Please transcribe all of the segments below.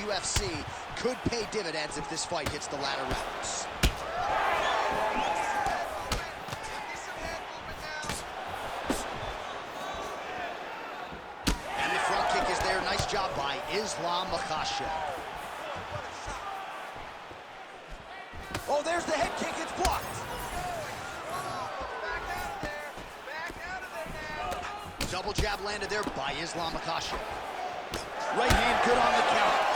UFC could pay dividends if this fight hits the latter rounds. And the front kick is there. Nice job by Islam Makhachev. Oh, there's the head kick. It's blocked. Double jab landed there by Islam Makhachev. Right hand good on the count.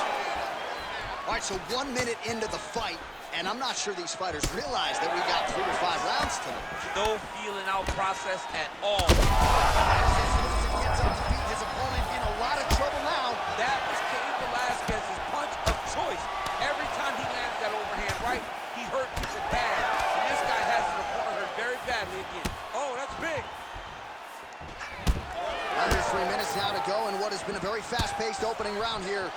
All right, so 1 minute into the fight, and I'm not sure these fighters realize that we got 3 or 5 rounds to them. No feeling out process at all. Gets up to beat his opponent in a lot of trouble now. That was Cain Velasquez's punch of choice. Every time he lands that overhand right, he hurt people bad. And this guy has his opponent hurt very badly again. Oh, that's big. Under 3 minutes now to go in what has been a very fast-paced opening round here.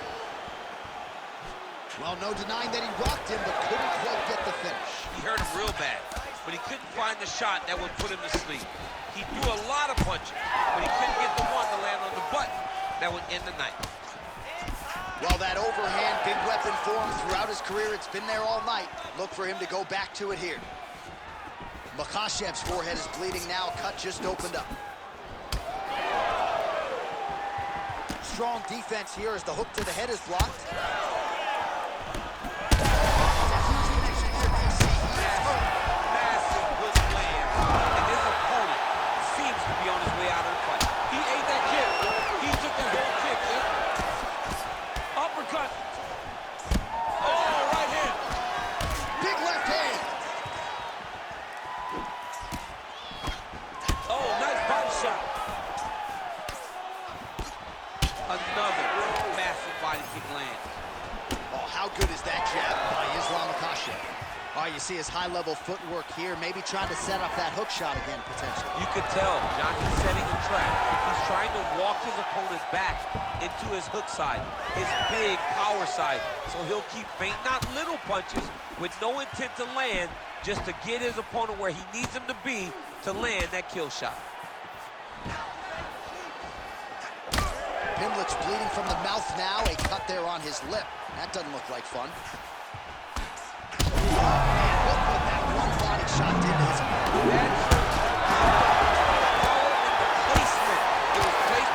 Well, no denying that he rocked him, but couldn't quite get the finish. He hurt him real bad, but he couldn't find the shot that would put him to sleep. He threw a lot of punches, but he couldn't get the one to land on the button that would end the night. Well, that overhand big weapon for him throughout his career, it's been there all night. Look for him to go back to it here. Makhachev's forehead is bleeding now, cut just opened up. Strong defense here as the hook to the head is blocked. Massive hook land, and his opponent seems to be on his way out of the fight. He ate that kick. He took that whole kick. Yeah? Uppercut. Oh, right hand. Big left hand. Oh, nice body shot. Another massive body kick lands. Oh, how good is that jab by Islam Makhachev? All right, you see his high-level footwork here, maybe trying to set up that hook shot again, potentially. You could tell Johnny's setting a trap. He's trying to walk his opponent back into his hook side, his big power side. So he'll keep feint, not little punches, with no intent to land, just to get his opponent where he needs him to be to land that kill shot. Pimlet's bleeding from the mouth now, a cut there on his lip. That doesn't look like fun. Oh, man, look what that one body shot did to his opponent. That's the placement. It was placed.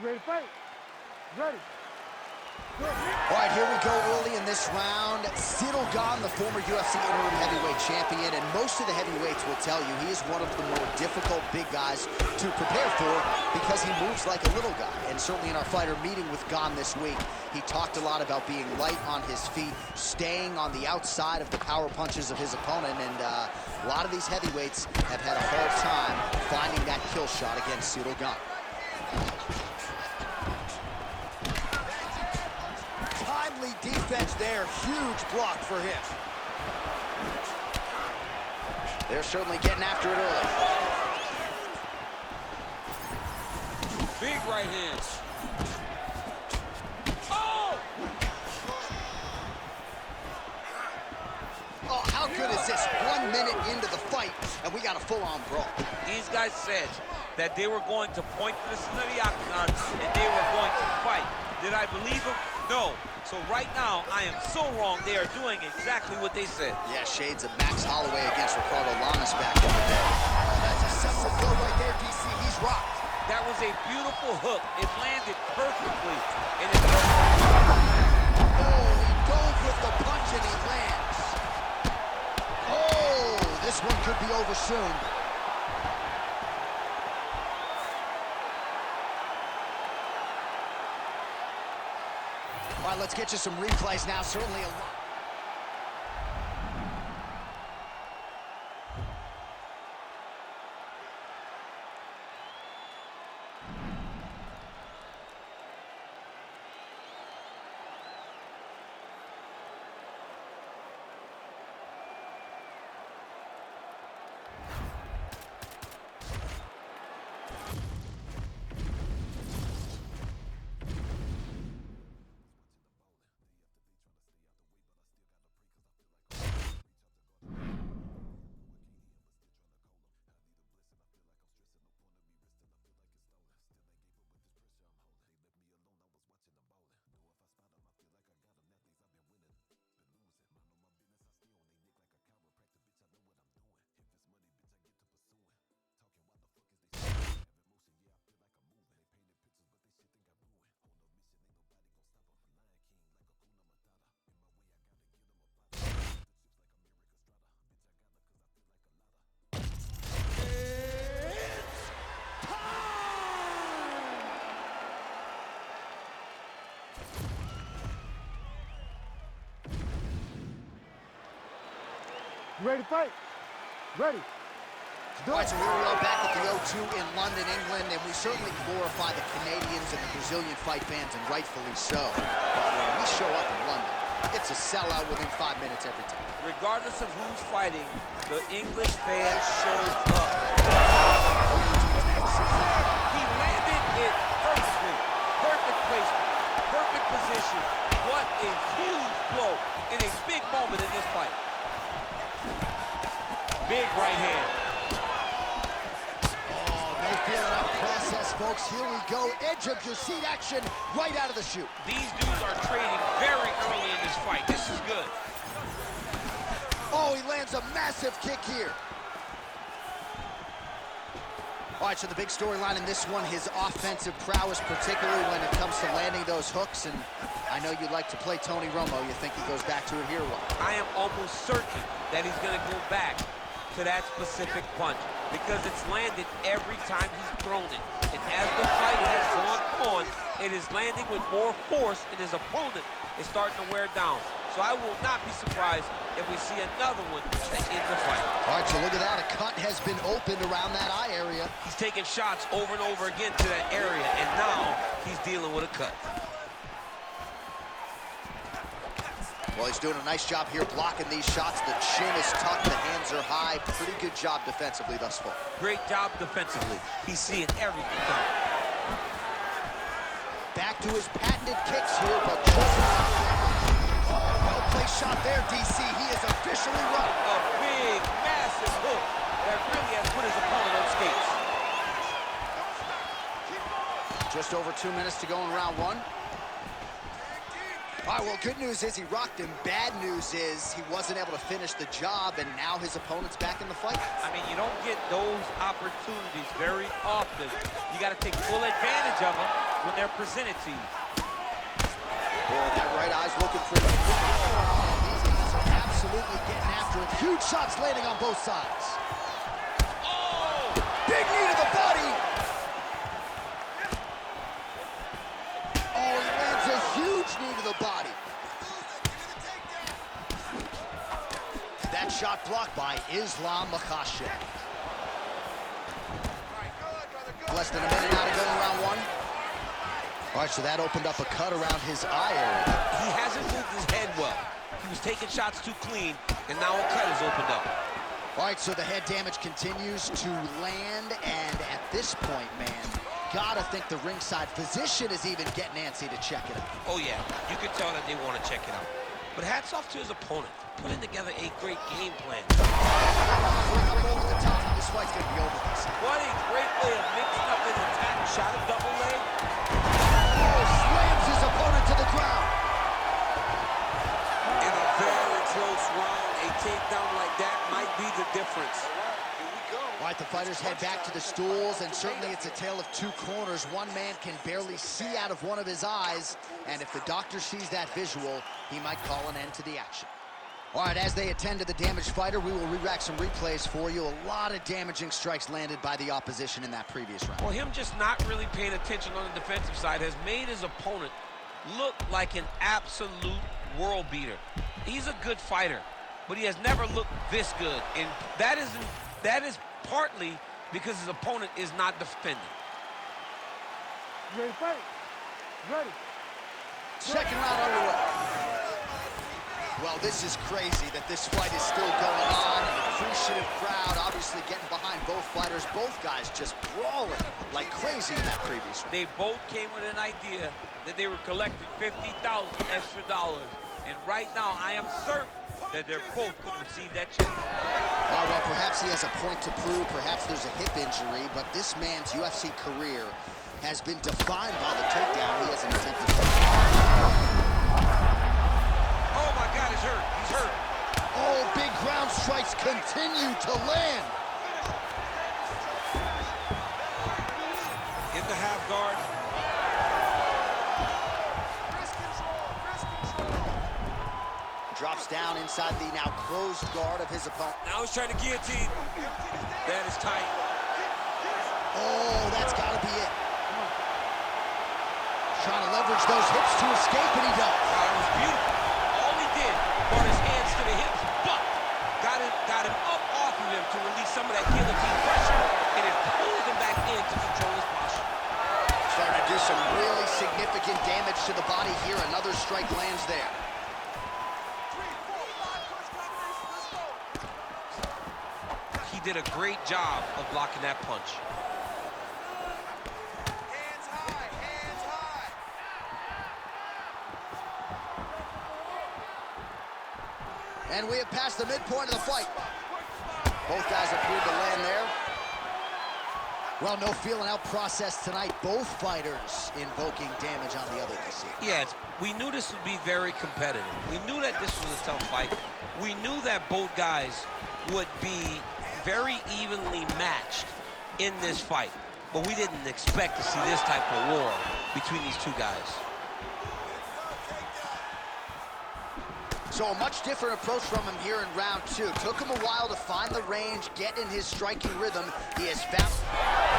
Ready to fight? Ready. All right, here we go early in this round. Gan, the former UFC interim heavyweight champion, and most of the heavyweights will tell you he is one of the more difficult big guys to prepare for because he moves like a little guy. And certainly in our fighter meeting with Gan this week, he talked a lot about being light on his feet, staying on the outside of the power punches of his opponent, and a lot of these heavyweights have had a hard time finding that kill shot against Gan. Defense there, huge block for him. They're certainly getting after it early. Big right hand. Oh! Oh, how good is this? 1 minute into the fight, and we got a full-on brawl. These guys said that they were going to point to the center of the octagon and they were going to fight. Did I believe them? No. So right now, I am so wrong. They are doing exactly what they said. Yeah, shades of Max Holloway against Ricardo Lara. hook. It landed perfectly. And it Oh, he goes with the punch and he lands. Oh, this one could be over soon. All right, let's get you some replays now. Certainly a lot. You ready to fight? Ready. All right, so here we are back at the O2 in London, England, and we certainly glorify the Canadians and the Brazilian fight fans, and rightfully so. But when we show up in London, it's a sellout within 5 minutes every time. regardless of who's fighting, the English fan shows up. He landed it perfectly. Perfect placement, perfect position. What a huge blow in a big moment in this fight. Big right hand. Oh, no feeling out process, folks. Here we go. Edge of your seat action right out of the chute. These dudes are trading very early in this fight. This is good. Oh, he lands a massive kick here. All right, so the big storyline in this one, his offensive prowess, particularly when it comes to landing those hooks. And I know you like to play Tony Romo. You think he goes back to it here? What? I am almost certain that he's going to go back to that specific punch because it's landed every time he's thrown it. And as the fight has gone on, it is landing with more force, and his opponent is starting to wear down. So I will not be surprised if we see another one to end the fight. All right, so look at that. A cut has been opened around that eye area. He's taking shots over and over again to that area, and now he's dealing with a cut. Well, he's doing a nice job here blocking these shots. The chin is tucked, the hands are high. Pretty good job defensively thus far. Great job defensively. He's seeing everything coming. Back to his patented kicks here, but just well-placed shot there, DC. He is officially run. A big, massive hook that really has put his opponent on skates. Just over 2 minutes to go in round one. All right, well, good news is he rocked him. Bad news is he wasn't able to finish the job, and now his opponent's back in the fight. I mean, you don't get those opportunities very often. You got to take full advantage of them when they're presented to you. Boy, that right eye's looking for the these guys are absolutely getting after it. Huge shots landing on both sides. Oh! Big knee to the body. Oh, he lands a huge knee to the body. That shot blocked by Islam Makhachev. Less than a minute now to go in round one. All right, so that opened up a cut around his eye area. He hasn't moved his head well. He was taking shots too clean, and now a cut has opened up. All right, so the head damage continues to land, and at this point, man, gotta think the ringside physician is even getting antsy to check it out. Oh, yeah, you can tell that they want to check it out. But hats off to his opponent, putting together a great game plan. Over the top, this fight's gonna be over. What a great way of mixing up his attack. Shot a double leg. Slams his opponent to the ground. In a very close round, a takedown like that might be the difference. Here we go. All right, the fighters head back to the stools, and certainly it's a tale of two corners. One man can barely see out of one of his eyes, and if the doctor sees that visual, he might call an end to the action. All right, as they attend to the damaged fighter, we will re-rack some replays for you. A lot of damaging strikes landed by the opposition in that previous round. Well, him just not really paying attention on the defensive side has made his opponent look like an absolute world beater. He's a good fighter, but he has never looked this good, and that is partly because his opponent is not defending. You ready to fight? Ready. Second round underway. Well, this is crazy that this fight is still going on. An appreciative crowd obviously getting behind both fighters. Both guys just brawling like crazy in that previous round. They both came with an idea that they were collecting $50,000 extra. And right now, I am certain that they're both going to receive that check. Oh, well, perhaps he has a point to prove. Perhaps there's a hip injury. But this man's UFC career has been defined by the takedown he has attempted. Oh, my God, he's hurt. He's hurt. Oh, big ground strikes continue to land. In the half guard. Drops down inside the now closed guard of his opponent. Now he's trying to guillotine. That is tight. Oh, that's got to be it. Trying to leverage those hips to escape, and he does. That was beautiful. All he did brought his hands to the hips, but got him up off of him to release some of that guillotine pressure, and it pulled him back in to control his posture. Starting to do some really significant damage to the body here. Another strike lands there. He did a great job of blocking that punch. Hands high, hands high. And we have passed the midpoint of the fight. Both guys appeared to land there. Well, no feeling out process tonight. Both fighters invoking damage on the other this year. Yes, we knew this would be very competitive. We knew that this was a tough fight. We knew that both guys would be very evenly matched in this fight. But we didn't expect to see this type of war between these two guys. So a much different approach from him here in round two. Took him a while to find the range, get in his striking rhythm. He has found...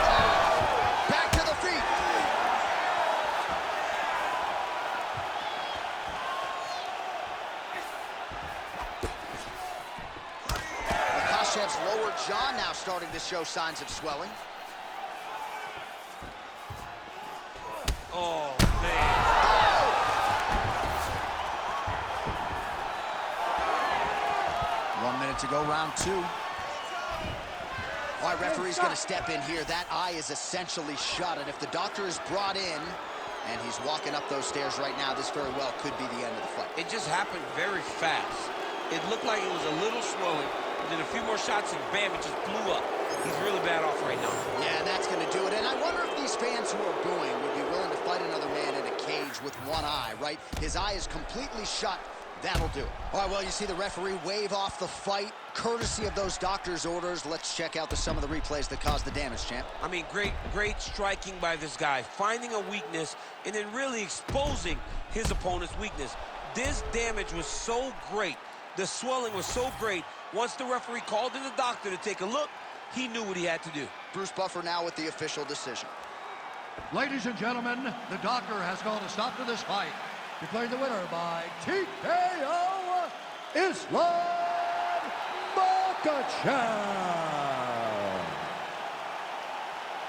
Oh, back to the feet. Makhachev's lower jaw now starting to show signs of swelling. Oh, man. 1 minute to go, round two. All right, referee's going to step in here. That eye is essentially shut, and if the doctor is brought in and he's walking up those stairs right now, this very well could be the end of the fight. It just happened very fast. It looked like it was a little swelling, and then a few more shots and bam, it just blew up. He's really bad off right now. Yeah, that's going to do it. And I wonder if these fans who are booing would be willing to fight another man in a cage with one eye, right? His eye is completely shut. That'll do it. All right, well, you see the referee wave off the fight, courtesy of those doctor's orders. Let's check out some of the replays that caused the damage, champ. I mean, great striking by this guy, finding a weakness and then really exposing his opponent's weakness. This damage was so great. The swelling was so great. Once the referee called in the doctor to take a look, he knew what he had to do. Bruce Buffer now with the official decision. Ladies and gentlemen, the doctor has called a stop to this fight. Declaring the winner by TKO, Islam Makhachev.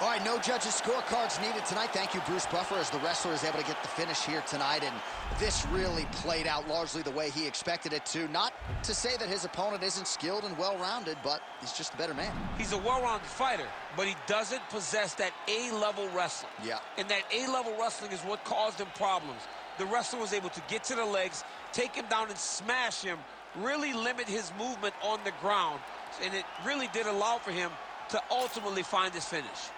All right, no judges' scorecards needed tonight. Thank you, Bruce Buffer, as the wrestler is able to get the finish here tonight. And this really played out largely the way he expected it to. Not to say that his opponent isn't skilled and well-rounded, but he's just a better man. He's a well-rounded fighter, but he doesn't possess that A-level wrestling. Yeah. And that A-level wrestling is what caused him problems. The wrestler was able to get to the legs, take him down and smash him, really limit his movement on the ground. And it really did allow for him to ultimately find his finish.